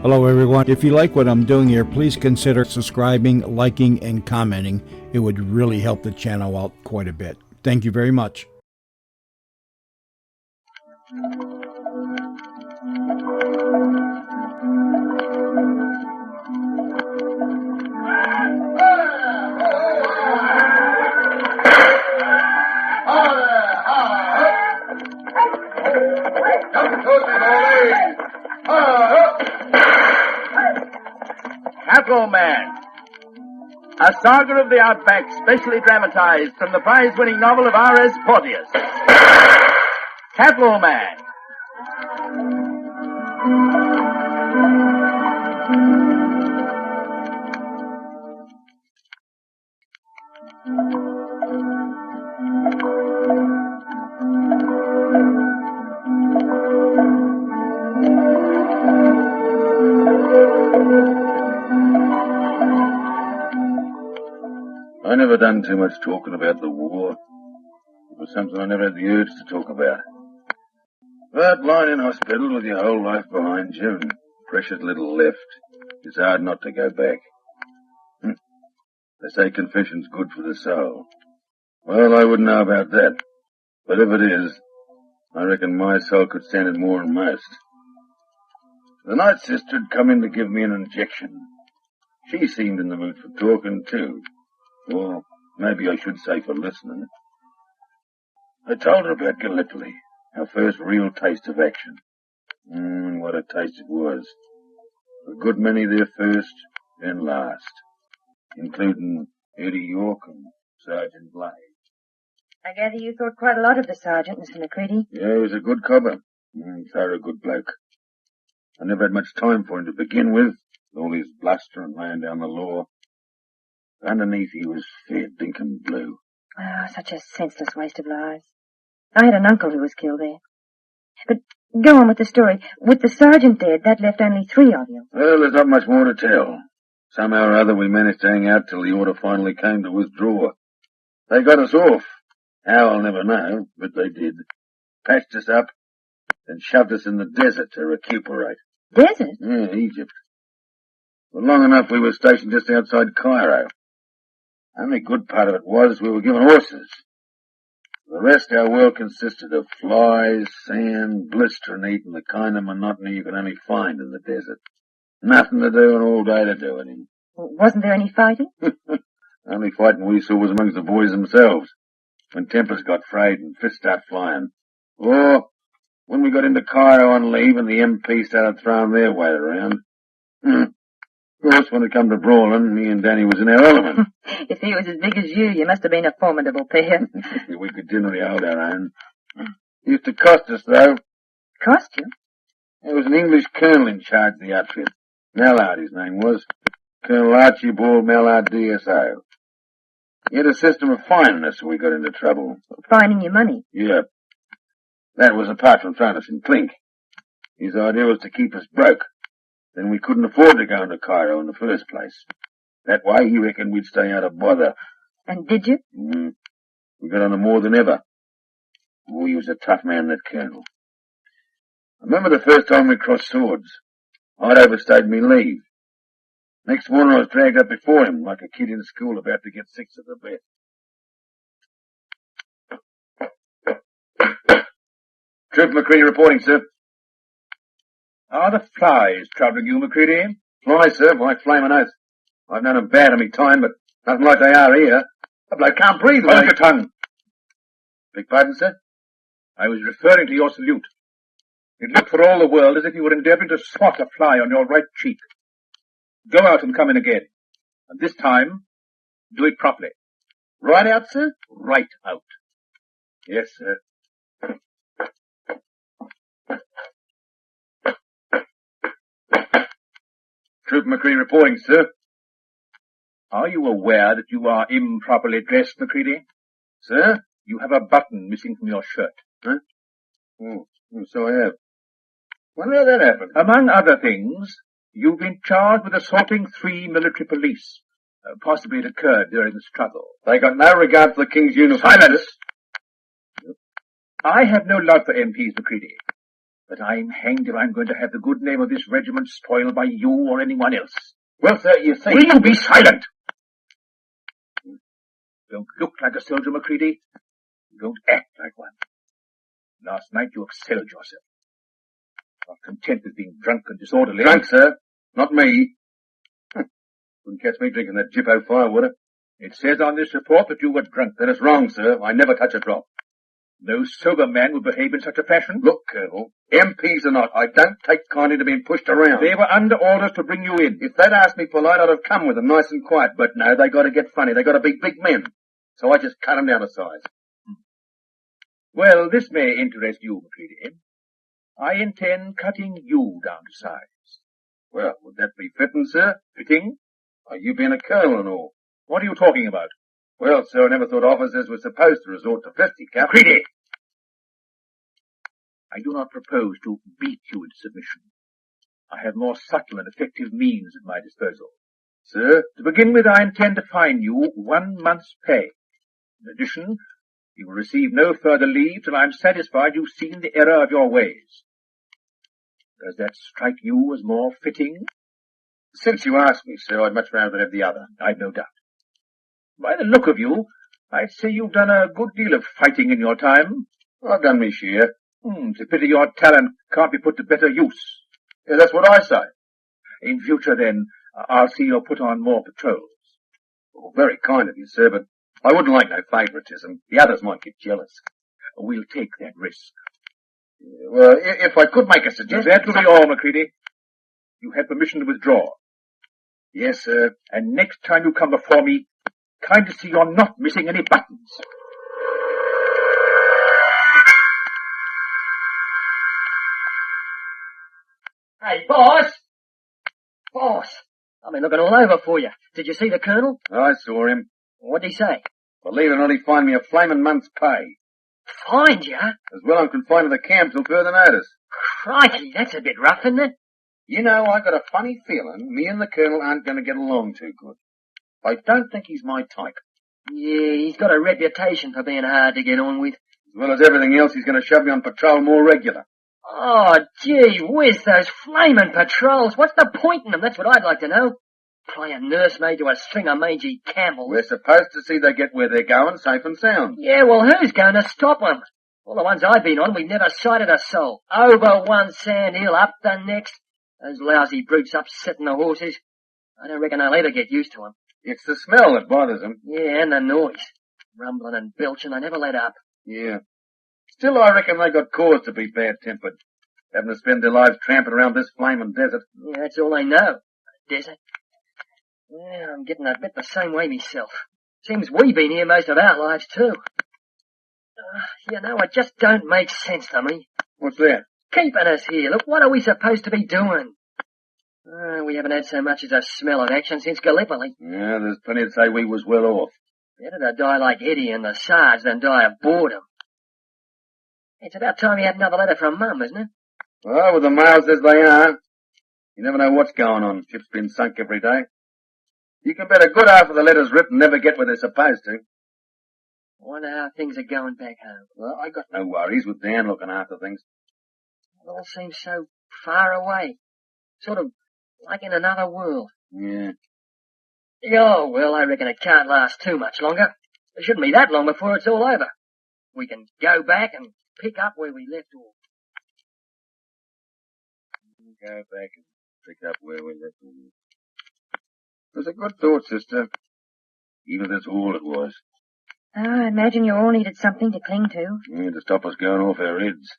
Hello everyone. If you like what I'm doing here, please consider subscribing, liking, and commenting. It would really help the channel out quite a bit. Thank you very much. Cattleman, a saga of the outback specially dramatized from the prize-winning novel of R.S. Porteous. Cattleman. I never done too much talking about the war. It was something I never had the urge to talk about. But lying in hospital with your whole life behind you and precious little left, it's hard not to go back. They say confession's good for the soul. Well, I wouldn't know about that. But if it is, I reckon my soul could stand it more than most. The night sister had come in to give me an injection. She seemed in the mood for talking, too. Or maybe I should say for listening. I told her about Gallipoli, our first real taste of action. What a taste it was. A good many there first and last, including Eddie York and Sergeant Blade. I gather you thought quite a lot of the sergeant, Mr. McCready. Yeah, he was a good cobber. Thorough good bloke. I never had much time for him to begin with, all his bluster and laying down the law. Underneath he was fair dinkum blue. Ah, such a senseless waste of lives. I had an uncle who was killed there. But go on with the story. With the sergeant dead, that left only 3 of you. Well, there's not much more to tell. Somehow or other we managed to hang out till the order finally came to withdraw. They got us off. How, I'll never know, but they did. Patched us up and shoved us in the desert to recuperate. Desert? Yeah, Egypt. For long enough we were stationed just outside Cairo. Only good part of it was we were given horses. The rest our world consisted of flies, sand, blistering heat, and the kind of monotony you can only find in the desert. Nothing to do and all day to do it in. Wasn't there any fighting? Only fighting we saw was amongst the boys themselves, when tempers got frayed and fists started flying. Or when we got into Cairo on leave and the MP started throwing their weight around. Of course, when it come to brawling, me and Danny was in our element. If he was as big as you must have been a formidable pair. We could generally hold our own. It used to cost us, though. Cost you? There was an English colonel in charge of the outfit. Mallard, his name was. Colonel Archibald Mallard, DSO. He had a system of fining us if we got into trouble. Fining you money? Yeah. That was apart from throwing us in clink. His idea was to keep us broke. Then we couldn't afford to go into Cairo in the first place. That way, he reckoned we'd stay out of bother. And did you? We got on him more than ever. Oh, he was a tough man, that colonel. I remember the first time we crossed swords. I'd overstayed me leave. Next morning I was dragged up before him like a kid in school about to get 6 at the best. Troop McCready reporting, sir. Are the flies troubling you, McCready? Flies, sir, my flaming oath. I've known 'em bad in me time, but nothing like they are here. A bloke can't breathe. Hold your tongue. Beg pardon, sir? I was referring to your salute. It looked for all the world as if you were endeavoring to swat a fly on your right cheek. Go out and come in again. And this time, do it properly. Right out, sir? Right out. Yes, sir. Troop McCready reporting, sir. Are you aware that you are improperly dressed, McCready? Sir? You have a button missing from your shirt. Huh? Oh, so I have. When did that happen? Among other things, you've been charged with assaulting 3 military police. Possibly it occurred during the struggle. They got no regard for the King's uniform. Silence! I have no love for MPs, McCready. But I'm hanged if I'm going to have the good name of this regiment spoiled by you or anyone else. Well, sir, you think... Will you be silent? Don't look like a soldier, Macready. You don't act like one. Last night you excelled yourself. Not content with being drunk and disorderly. Drunk, sir? Not me. Wouldn't catch me drinking that Jippo firewater. It says on this report that you were drunk. That is wrong, sir. I never touch a drop. No sober man would behave in such a fashion. Look, Colonel, MPs or not, I don't take kindly to being pushed around. They were under orders to bring you in. If they'd asked me polite, I'd have come with them nice and quiet. But no, they got to get funny. They got to be big men. So I just cut them down a size. Well, this may interest you, Macready. I intend cutting you down to size. Well, would that be fitting, sir? Fitting? You being a colonel and all. What are you talking about? Well, sir, I never thought officers were supposed to resort to fisticuffs. Macready! I do not propose to beat you into submission. I have more subtle and effective means at my disposal. Sir? To begin with, I intend to fine you 1 month's pay. In addition, you will receive no further leave till I am satisfied you've seen the error of your ways. Does that strike you as more fitting? Since you asked me, sir, I'd much rather have the other. I've no doubt. By the look of you, I'd say you've done a good deal of fighting in your time. I've done me share. It's a pity your talent can't be put to better use. Yeah, that's what I say. In future, then, I'll see you're put on more patrols. Oh, very kind of you, sir, but I wouldn't like no favouritism. The others might get jealous. We'll take that risk. Well, if I could make a suggestion... That will be all, Macready. You have permission to withdraw. Yes, sir. And next time you come before me, kindly see you're not missing any buttons. Hey, boss! Boss! I've been looking all over for you. Did you see the colonel? I saw him. What'd he say? Believe it or not, he fined me a flaming month's pay. Fined you? As well I'm confined to the camp till further notice. Crikey, that's a bit rough, isn't it? You know, I got a funny feeling me and the colonel aren't going to get along too good. I don't think he's my type. Yeah, he's got a reputation for being hard to get on with. As well as everything else, he's going to shove me on patrol more regular. Oh, gee whiz, those flaming patrols. What's the point in them? That's what I'd like to know. Playing nursemaid to a string of mangy camels. We're supposed to see they get where they're going safe and sound. Yeah, well, who's going to stop them? All the ones I've been on, we've never sighted a soul. Over one sand hill, up the next. Those lousy brutes upsetting the horses. I don't reckon I'll ever get used to them. It's the smell that bothers them. Yeah, and the noise. Rumbling and belching, they never let up. Yeah. Still, I reckon they got cause to be bad-tempered. Having to spend their lives tramping around this flaming desert. Yeah, that's all they know. A desert. Yeah, I'm getting a bit the same way myself. Seems we've been here most of our lives, too. You know, it just don't make sense to me. What's that? Keeping us here. Look, what are we supposed to be doing? We haven't had so much as a smell of action since Gallipoli. Yeah, there's plenty to say we was well off. Better to die like Eddie and the Sarge than die of boredom. It's about time you had another letter from Mum, isn't it? Well, with the mails as they are, you never know what's going on. Ship's been sunk every day. You can bet a good half of the letters written never get where they're supposed to. I wonder how things are going back home. Well, I got no worries with Dan looking after things. It all seems so far away. Sort of like in another world. Yeah. Oh, well, I reckon it can't last too much longer. It shouldn't be that long before it's all over. We can go back and pick up where we left off. Go back and pick up where we left off. It was a good thought, sister. Even if that's all it was. I imagine you all needed something to cling to. Yeah, to stop us going off our heads.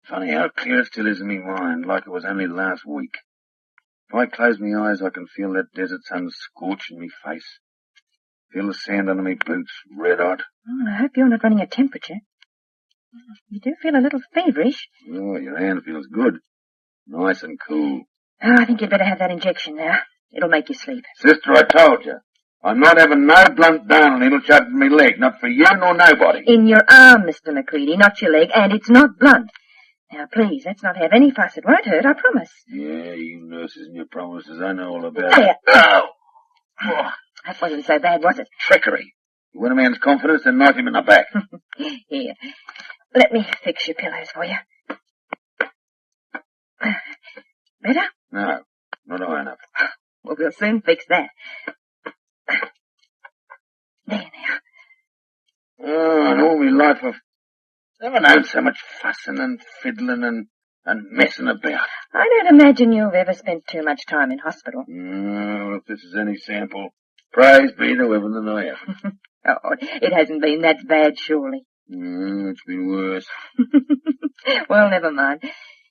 Funny how clear it still is in my mind, like it was only last week. If I close my eyes, I can feel that desert sun scorching me face. Feel the sand under me boots, red hot. Oh, I hope you're not running a temperature. You do feel a little feverish. Oh, your hand feels good. Nice and cool. Oh, I think you'd better have that injection now. It'll make you sleep. Sister, I told you. I'm not having no blunt down needle shoved in me leg, not for you nor nobody. In your arm, Mr. Macready, not your leg, and it's not blunt. Now, please, let's not have any fuss. It won't hurt, I promise. Yeah, you nurses and your promises, I know all about There. it. Oh! That wasn't so bad, was it? Trickery. You win a man's confidence, then knife him in the back. Here, let me fix your pillows for you. Better? No, not high enough. Well, we'll soon fix that. There now. Oh, in all my life I've never known so much fussing and fiddling and messing about. I don't imagine you've ever spent too much time in hospital. Oh, if this is any sample, praise be to heaven that I haven't. Oh, it hasn't been that bad, surely. It's been worse. Well, never mind.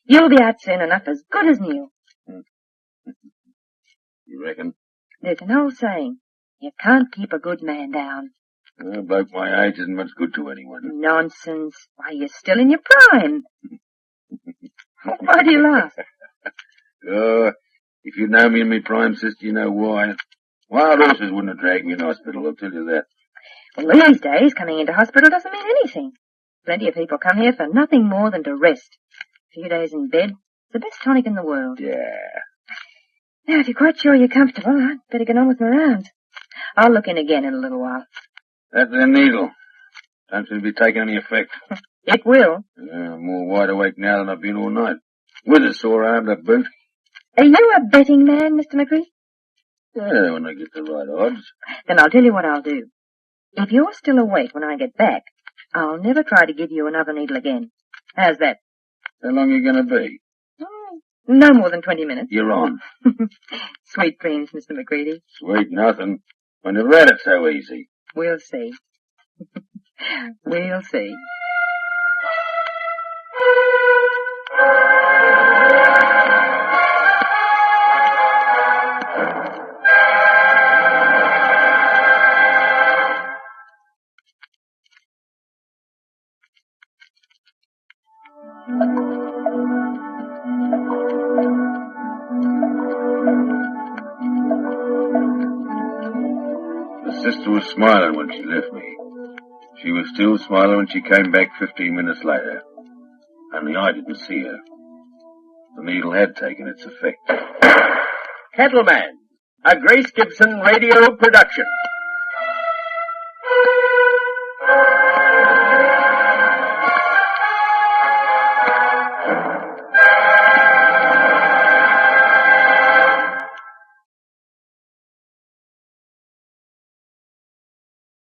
You'll be out soon enough, as good as new. You reckon? There's an old saying, you can't keep a good man down. A bloke my age isn't much good to anyone. Nonsense. Why, you're still in your prime. Why do you laugh? Oh, if you know me in my prime, sister, you know why. Wild horses wouldn't have dragged me in hospital, I'll tell you that. Well, these days, coming into hospital doesn't mean anything. Plenty of people come here for nothing more than to rest. A few days in bed, it's the best tonic in the world. Yeah. Now, if you're quite sure you're comfortable, I'd better get on with my rounds. I'll look in again in a little while. That there needle don't seem to be taking any effect. It will. I'm more wide awake now than I've been all night. With a sore arm to boot. Are you a betting man, Mr. McCree? Yeah, when I get the right odds. Then I'll tell you what I'll do. If you're still awake when I get back, I'll never try to give you another needle again. How's that? How long are you going to be? No more than 20 minutes. You're on. Sweet dreams, Mr. McCready. Sweet nothing. I never had it so easy. We'll see. We'll see. The sister was smiling when she left me. She was still smiling when she came back 15 minutes later. Only I didn't see her. The needle had taken its effect. Cattleman, a Grace Gibson radio production.